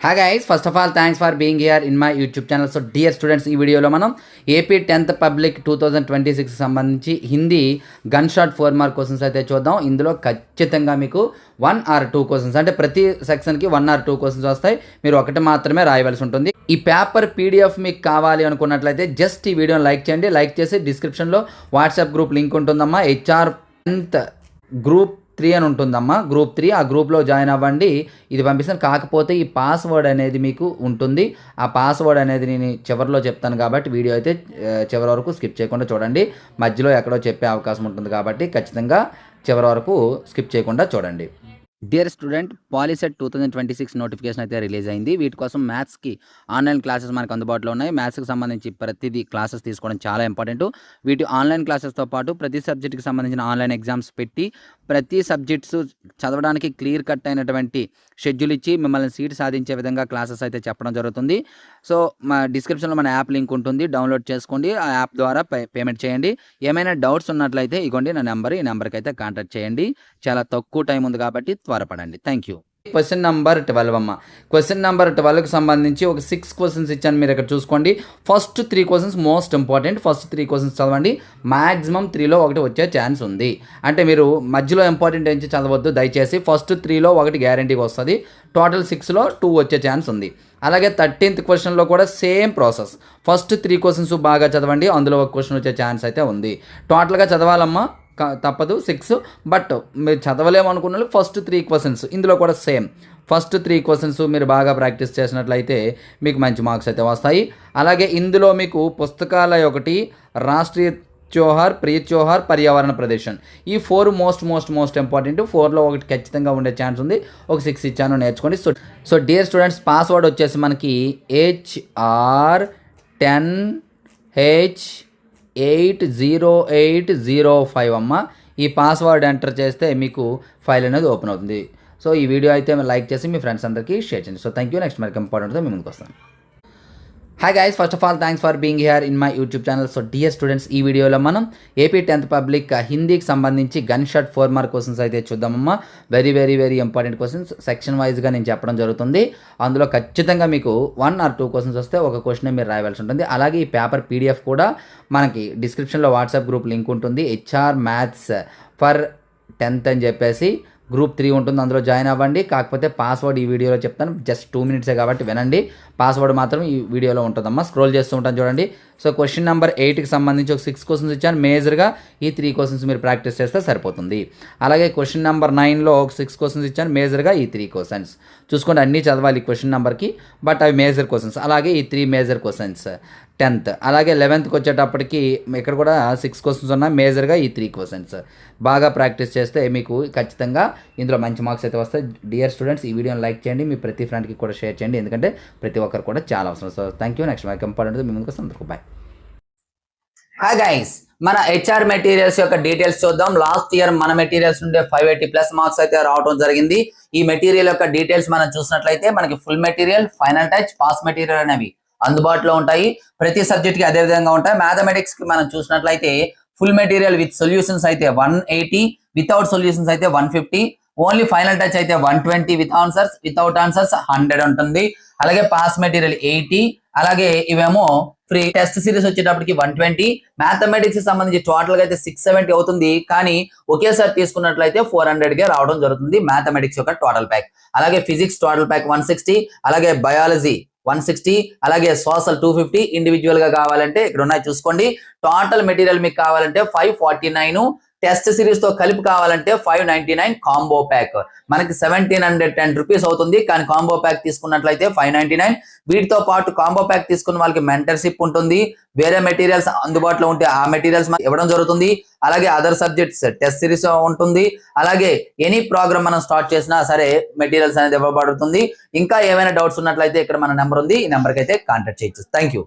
Hi guys, first of all thanks for being here in my YouTube channel. So dear students, ఈ వీడియోలో మనం AP 10th public 2026 సంబంధించి Hindi gun shot 4 mark questions అయితే చూద్దాం. ఇందులో ఖచ్చితంగా మీకు 1 or 2 క్వశ్చన్స్, అంటే ప్రతి సెక్షన్కి 1 or 2 క్వశ్చన్స్ వస్తాయి. మీరు ఒకటి మాత్రమే రాయవలసి ఉంటుంది. ఈ పేపర్ పీడిఎఫ్ మీకు కావాలి అనుకున్నట్లయితే జస్ట్ ఈ వీడియోని లైక్ చేయండి. లైక్ చేసి డిస్క్రిప్షన్లో వాట్సాప్ గ్రూప్ లింక్ ఉంటుందమ్మా. HR 10th గ్రూప్ 3 అని ఉంటుందమ్మా. గ్రూప్ 3, ఆ గ్రూప్లో జాయిన్ అవ్వండి. ఇది పంపిస్తాను. కాకపోతే ఈ పాస్వర్డ్ అనేది మీకు ఉంటుంది. ఆ పాస్వర్డ్ అనేది నేను చివరిలో చెప్తాను కాబట్టి వీడియో అయితే చివరి వరకు స్కిప్ చేయకుండా చూడండి. మధ్యలో ఎక్కడో చెప్పే అవకాశం ఉంటుంది కాబట్టి ఖచ్చితంగా చివరి వరకు స్కిప్ చేయకుండా చూడండి. డియర్ స్టూడెంట్, పాలిసెట్ 2026 నోటిఫికేషన్ అయితే రిలీజ్ అయింది. వీటి కోసం మ్యాథ్స్కి ఆన్లైన్ క్లాసెస్ మనకు అందుబాటులో ఉన్నాయి. మ్యాథ్స్కి సంబంధించి ప్రతిదీ క్లాసెస్ తీసుకోవడం చాలా ఇంపార్టెంట్. వీటి ఆన్లైన్ క్లాసెస్తో పాటు ప్రతి సబ్జెక్ట్కి సంబంధించిన ఆన్లైన్ ఎగ్జామ్స్ పెట్టి ప్రతి సబ్జెక్ట్స్ చదవడానికి క్లియర్ కట్ అయినటువంటి షెడ్యూల్ ఇచ్చి మిమ్మల్ని సీట్ సాధించే విధంగా క్లాసెస్ అయితే చెప్పడం జరుగుతుంది. సో మా డిస్క్రిప్షన్లో మన యాప్ లింక్ ఉంటుంది, డౌన్లోడ్ చేసుకోండి. ఆ యాప్ ద్వారా పేమెంట్ చేయండి. ఏమైనా డౌట్స్ ఉన్నట్లయితే ఇగోండి నా నెంబర్, ఈ నెంబర్కి అయితే కాంటాక్ట్ చేయండి. చాలా తక్కువ టైం ఉంది కాబట్టి త్వరపడండి. Thank you. క్వశ్చన్ నెంబర్ 12 అమ్మ. క్వశ్చన్ నెంబర్ 12కి సంబంధించి ఒక 6 క్వశ్చన్స్ ఇచ్చాను, మీరు ఇక్కడ చూసుకోండి. First 3 questions most important. First 3 questions చదవండి. మ్యాక్సిమం 3లో ఒకటి వచ్చే ఛాన్స్ ఉంది. అంటే మీరు మధ్యలో ఇంపార్టెంట్ ఏంటి చదవద్దు దయచేసి. ఫస్ట్ 3లో ఒకటి గ్యారంటీగా వస్తుంది. టోటల్ 6లో 2 వచ్చే ఛాన్స్ ఉంది. అలాగే 13th క్వశ్చన్లో కూడా సేమ్ ప్రాసెస్. ఫస్ట్ 3 క్వశ్చన్స్ బాగా చదవండి, అందులో ఒక క్వశ్చన్ వచ్చే ఛాన్స్ అయితే ఉంది. టోటల్గా చదవాలమ్మా, తప్పదు 6. బట్ మీరు చదవలేము అనుకున్న వాళ్ళకి ఫస్ట్ 3 క్వశ్చన్స్ ఇందులో కూడా సేమ్. ఫస్ట్ 3 క్వశ్చన్స్ మీరు బాగా ప్రాక్టీస్ చేసినట్లయితే మీకు మంచి మార్క్స్ అయితే వస్తాయి. అలాగే ఇందులో మీకు పుస్తకాల ఒకటి, రాష్ట్రీయ త్యోహార్, ప్రియ త్యోహార్, పర్యావరణ ప్రదేశం, ఈ 4 మోస్ట్ ఇంపార్టెంట్. 4లో ఒకటి ఖచ్చితంగా ఉండే ఛాన్స్ ఉంది. ఒక 6 ఇచ్చాను, నేర్చుకోండి. సో డియర్ స్టూడెంట్స్, పాస్వర్డ్ వచ్చేసి మనకి HR10H80805 అమ్మ. ఈ పాస్వర్డ్ ఎంటర్ చేస్తే మీకు ఫైల్ అనేది ఓపెన్ అవుతుంది. సో ఈ వీడియో అయితే లైక్ చేసి మీ ఫ్రెండ్స్ అందరికీ షేర్ చేయండి. So thank you. నెక్స్ట్ మరి ఇంపార్టెంట్తో మీ ముందుకు వస్తాను. Hi guys, first of all thanks for being here in my YouTube channel. So dear students, ఈ వీడియోలో మనం ఏపీ 10th పబ్లిక్ హిందీకి సంబంధించి గన్ షాట్ 4 మార్క్ క్వశ్చన్స్ అయితే చూద్దామమ్మా. Very important questions. సెక్షన్ వైజ్గా నేను చెప్పడం జరుగుతుంది. అందులో ఖచ్చితంగా మీకు 1 or 2 క్వశ్చన్స్ వస్తే ఒక క్వశ్చన్ మీరు రాయవలసి ఉంటుంది. అలాగే ఈ పేపర్ పీడిఎఫ్ కూడా మనకి డిస్క్రిప్షన్లో వాట్సాప్ గ్రూప్ లింక్ ఉంటుంది. HR మ్యాథ్స్ ఫర్ 10th అని చెప్పేసి గ్రూప్ 3 ఉంటుంది, అందులో జాయిన్ అవ్వండి. కాకపోతే పాస్వర్డ్ ఈ వీడియోలో చెప్తాను, జస్ట్ 2 minutes కాబట్టి వినండి. పాస్వర్డ్ మాత్రం ఈ వీడియోలో ఉంటుందమ్మా. స్క్రోల్ చేస్తూ ఉంటాను చూడండి. సో క్వశ్చన్ నెంబర్ 8కి సంబంధించి ఒక 6 క్వశ్చన్స్ ఇచ్చాను. మేజర్గా ఈ 3 క్వశ్చన్స్ మీరు ప్రాక్టీస్ చేస్తే సరిపోతుంది. అలాగే క్వశ్చన్ నెంబర్ 9లో ఒక 6 క్వశ్చన్స్ ఇచ్చాను. మేజర్గా ఈ 3 క్వశ్చన్స్ చూసుకోండి. అన్నీ చదవాలి క్వశ్చన్ నెంబర్కి, బట్ అవి మేజర్ క్వశ్చన్స్. అలాగే ఈ 3 మేజర్ క్వశ్చన్స్ 10th. అలాగే 11th వచ్చేటప్పటికి ఇక్కడ కూడా 6 క్వశ్చన్స్ ఉన్నాయి. మేజర్గా ఈ 3 క్వశ్చన్స్ బాగా ప్రాక్టీస్ చేస్తే మీకు ఖచ్చితంగా ఇందులో మంచి మార్క్స్ అయితే వస్తాయి. డియర్ స్టూడెంట్స్, ఈ వీడియోని లైక్ చేయండి, మీ ప్రతి ఫ్రెండ్కి కూడా షేర్ చేయండి, ఎందుకంటే ప్రతి ఒక్కరు కూడా చాలా అవసరం. So thank you. నెక్స్ట్ మైక్ ఇంపార్టెంట్ మీ ముందుకు వస్తాను. బాయ్. హాయ్ గైస్, మన HR మెటీరియల్స్ యొక్క డీటెయిల్స్ చూద్దాం. లాస్ట్ ఇయర్ మన మెటీరియల్స్ నుండి 580+ మార్క్స్ అయితే రావడం జరిగింది. ఈ మెటీరియల్ యొక్క డీటెయిల్స్ మనం చూసినట్లయితే మనకి full material, final touch, pass material అనేవి అందుబాటులో ఉంటాయి. ప్రతి సబ్జెక్ట్ కి అదే విధంగా ఉంటాయి. మ్యాథమెటిక్స్ కి మనం చూసినట్లయితే ఫుల్ మెటీరియల్ విత్ సొల్యూషన్స్ అయితే 180, వితౌట్ సొల్యూషన్స్ అయితే 150, ఓన్లీ ఫైనల్ టచ్ అయితే 120, వితౌట్ ఆన్సర్స్ 100 ఉంటుంది. అలాగే పాస్ మెటీరియల్ 80, అలాగే ఇవేమో ఫ్రీ. టెస్ట్ సిరీస్ వచ్చేటప్పటికి 120. మ్యాథమెటిక్స్ సంబంధించి టోటల్ గా అయితే 670 అవుతుంది, కానీ ఒకేసారి తీసుకున్నట్లయితే 400 రావడం జరుగుతుంది మ్యాథమెటిక్స్ యొక్క టోటల్ ప్యాక్. అలాగే ఫిజిక్స్ టోటల్ ప్యాక్ 160, అలాగే బయాలజీ 160, అలాగే సోషల్ 250. ఇండివిజువల్ గా కావాలంటే ఇక్కడ ఉన్నాయి చూసుకోండి. టోటల్ మెటీరియల్ మీకు కావాలంటే 549, టెస్ట్ సిరీస్ తో కలిపి కావాలంటే 599 కాంబో ప్యాక్. మనకి 1710 రూపీస్ అవుతుంది, కానీ కాంబో ప్యాక్ తీసుకున్నట్లయితే 599. వీటితో పాటు కాంబో ప్యాక్ తీసుకున్న వాళ్ళకి మెంటర్షిప్ ఉంటుంది. వేరే మెటీరియల్స్ అందుబాటులో ఉంటే ఆ మెటీరియల్స్ ఇవ్వడం జరుగుతుంది. అలాగే అదర్ సబ్జెక్ట్స్ టెస్ట్ సిరీస్ ఉంటుంది. అలాగే ఎనీ ప్రోగ్రామ్ మనం స్టార్ట్ చేసినా సరే మెటీరియల్స్ అనేది ఇవ్వబడుతుంది. ఇంకా ఏమైనా డౌట్స్ ఉన్నట్లయితే ఇక్కడ మన నెంబర్ ఉంది, ఈ నెంబర్కి అయితే కాంటాక్ట్ చేయొచ్చు. Thank you.